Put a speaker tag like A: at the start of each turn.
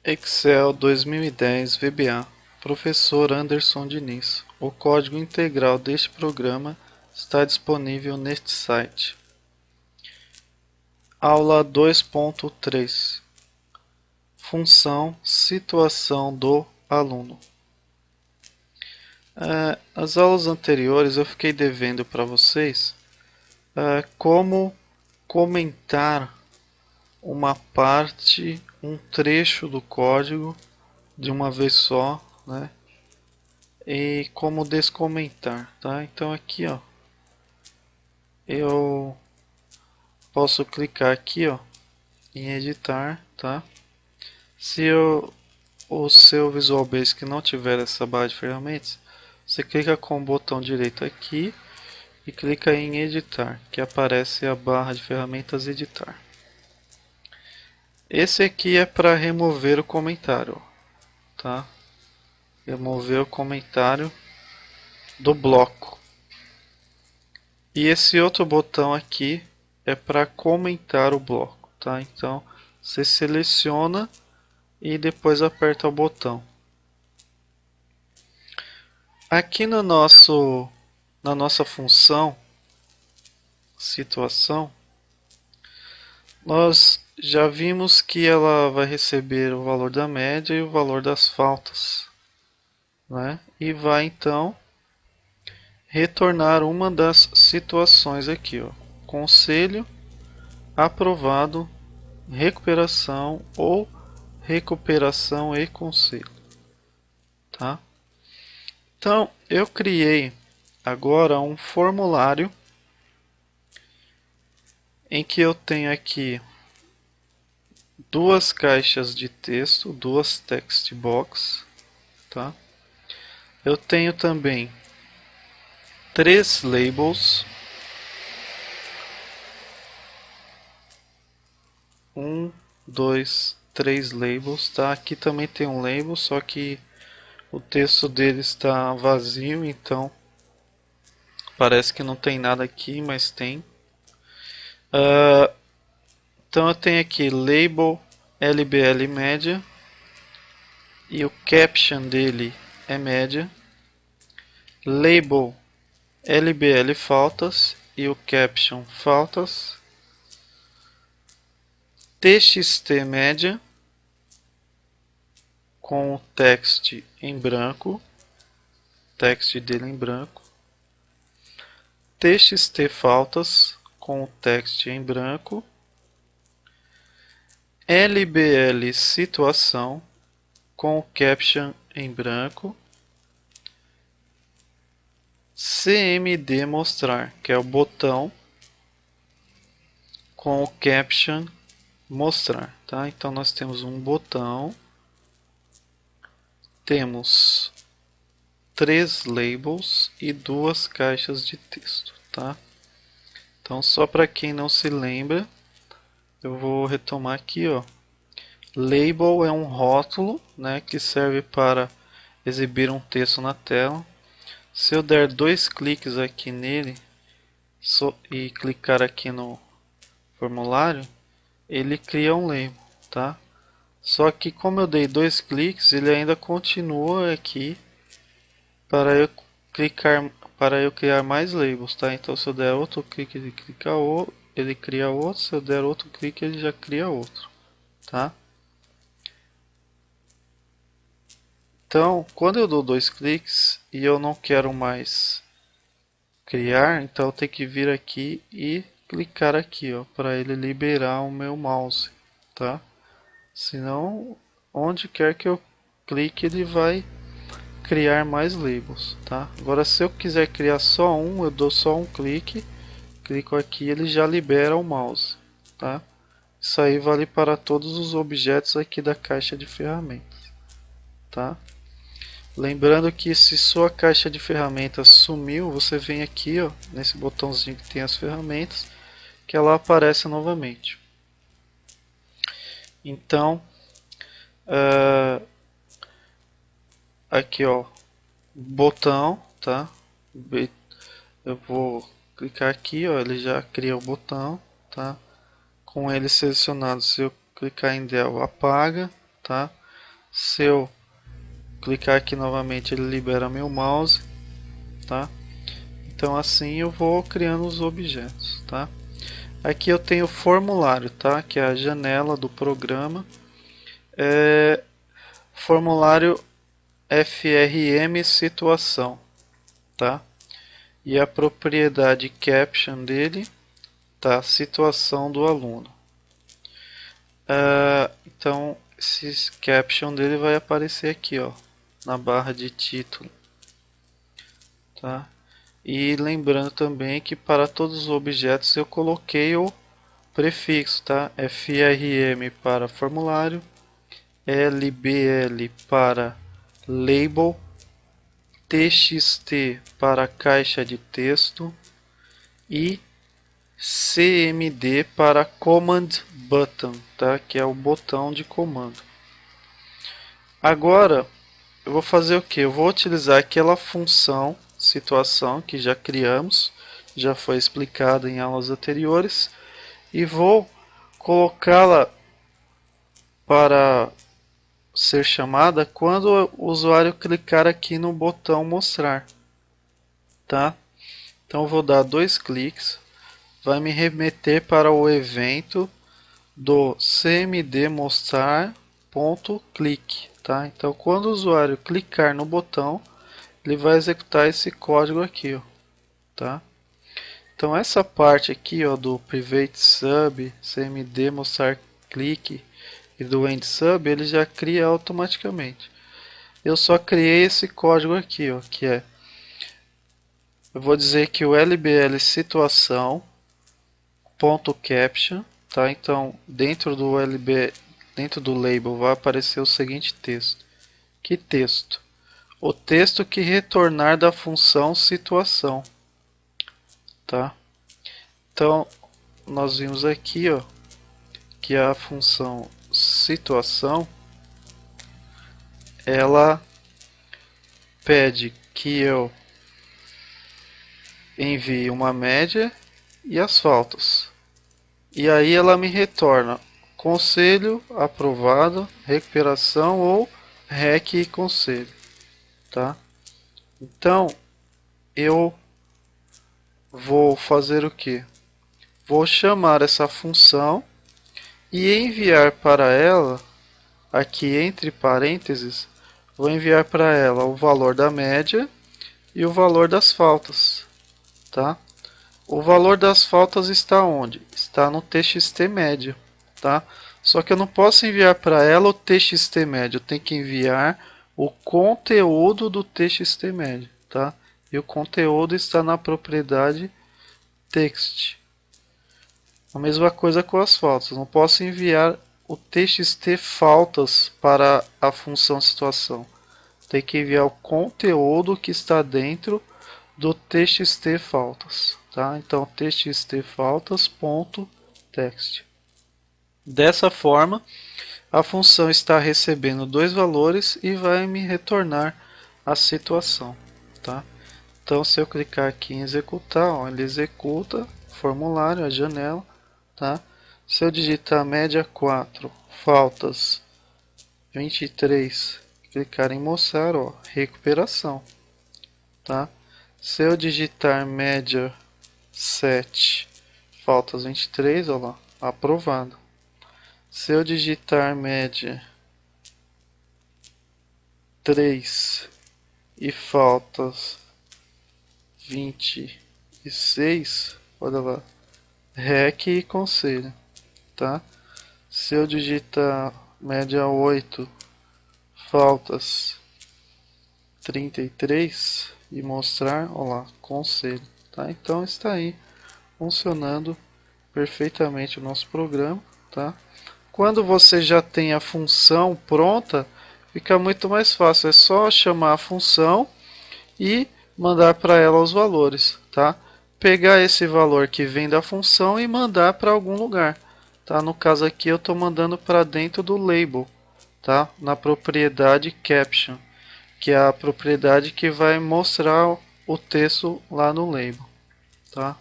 A: Excel 2010 VBA, Professor Anderson Diniz. O código integral deste programa está disponível neste site. Aula 2.3 Função Situação do aluno. As aulas anteriores eu fiquei devendo para vocês como comentar uma parte, um trecho do código de uma vez só, né? E como descomentar, tá? Então aqui, ó, eu posso clicar aqui, ó, em editar, tá? Se o seu Visual Basic não tiver essa barra de ferramentas, você clica com o botão direito aqui e clica em editar, que aparece a barra de ferramentas editar. Esse aqui é para remover o comentário, tá? Remover o comentário do bloco. E esse outro botão aqui é para comentar o bloco, tá? Então você seleciona e depois aperta o botão. Aqui no na nossa função situação, nós já vimos que ela vai receber o valor da média e o valor das faltas, né? E vai então retornar uma das situações aqui, ó. Conselho, aprovado, recuperação ou recuperação e conselho, tá? Então, eu criei agora um formulário em que eu tenho aqui duas caixas de texto, duas text box, tá? Eu tenho também três labels, um, dois, três labels, tá? Aqui também tem um label, só que o texto dele está vazio, então parece que não tem nada aqui, mas tem. Então eu tenho aqui label LBL média e o caption dele é média. Label LBL faltas e o caption faltas. TXT média com o text em branco, text dele em branco. TXT faltas com o text em branco. LBL situação com o caption em branco. CMD mostrar, que é o botão com o caption mostrar, tá? Então nós temos um botão, temos três labels e duas caixas de texto, tá? Então só para quem não se lembra, eu vou retomar aqui, ó. Label é um rótulo, né, que serve para exibir um texto na tela. Se eu der dois cliques aqui nele e clicar aqui no formulário, ele cria um label, tá? Só que como eu dei dois cliques, ele ainda continua aqui para eu clicar, para eu criar mais labels, tá? Então se eu der outro clique, ele cria outro. Se eu der outro clique, ele já cria outro, tá? Então, quando eu dou dois cliques e eu não quero mais criar, então eu tenho que vir aqui e clicar aqui, ó, para ele liberar o meu mouse, tá? Senão, onde quer que eu clique, ele vai criar mais labels, tá? Agora, se eu quiser criar só um, eu dou só um clique, clico aqui, ele já libera o mouse, tá? Isso aí vale para todos os objetos aqui da caixa de ferramentas, tá? Lembrando que se sua caixa de ferramentas sumiu, você vem aqui, ó, nesse botãozinho que tem as ferramentas, que ela aparece novamente. Então, aqui, ó, botão, tá? Eu vou clicar aqui, ó, ele já cria o botão, tá? Com ele selecionado, se eu clicar em Del, apaga, tá? Se eu clicar aqui novamente, ele libera meu mouse, tá? Então assim eu vou criando os objetos, tá? Aqui eu tenho o formulário, tá? Que é a janela do programa. Formulário FRM situação, tá? E a propriedade caption dele, tá? Situação do aluno. Então esse caption dele vai aparecer aqui, ó, na barra de título, tá? E lembrando também que para todos os objetos eu coloquei o prefixo, tá? FRM para formulário, LBL para label, TXT para caixa de texto e CMD para command button, tá? Que é o botão de comando. Agora eu vou fazer o que? Eu vou utilizar aquela função situação que já criamos, já foi explicada em aulas anteriores, e vou colocá-la para ser chamada quando o usuário clicar aqui no botão mostrar, tá? Então eu vou dar 2 cliques, vai me remeter para o evento do cmd mostrar.click, tá? Então quando o usuário clicar no botão, ele vai executar esse código aqui, ó, tá? Então essa parte aqui, ó, do private sub, cmd mostrar click e do end sub, ele já cria automaticamente. Eu só criei esse código aqui, ó, que é, eu vou dizer que o lbl situação ponto caption, tá? Então dentro do dentro do label vai aparecer o seguinte texto. Que texto? O texto que retornar da função situação, tá? Então nós vimos aqui, ó, que a função situação ela pede que eu envie uma média e as faltas. E aí ela me retorna conselho aprovado, recuperação ou REC e conselho, tá? Então eu vou fazer o que? Vou chamar essa função e enviar para ela, aqui entre parênteses, vou enviar para ela o valor da média e o valor das faltas, tá? O valor das faltas está onde? Está no txt médio, tá? Só que eu não posso enviar para ela o txt médio, eu tenho que enviar o conteúdo do txt médio, tá? E o conteúdo está na propriedade text. A mesma coisa com as faltas, eu não posso enviar o txt faltas para a função situação. Tem que enviar o conteúdo que está dentro do txt faltas, tá? Então txt faltas.text. Dessa forma, a função está recebendo 2 valores e vai me retornar a situação, tá? Então se eu clicar aqui em executar, ó, ele executa o formulário, a janela, tá? Se eu digitar média 4, faltas 23, clicar em mostrar, ó, recuperação, tá? Se eu digitar média 7, faltas 23, ó lá, aprovado. Se eu digitar média 3 e faltas 26, olha lá, REC e conselho, tá? Se eu digitar média 8, faltas 33 e mostrar, olha lá, conselho, tá? Então está aí funcionando perfeitamente o nosso programa, tá? Quando você já tem a função pronta, fica muito mais fácil, é só chamar a função e mandar para ela os valores, tá? Pegar esse valor que vem da função e mandar para algum lugar, tá? No caso aqui eu estou mandando para dentro do label, tá? Na propriedade caption, que é a propriedade que vai mostrar o texto lá no label, tá?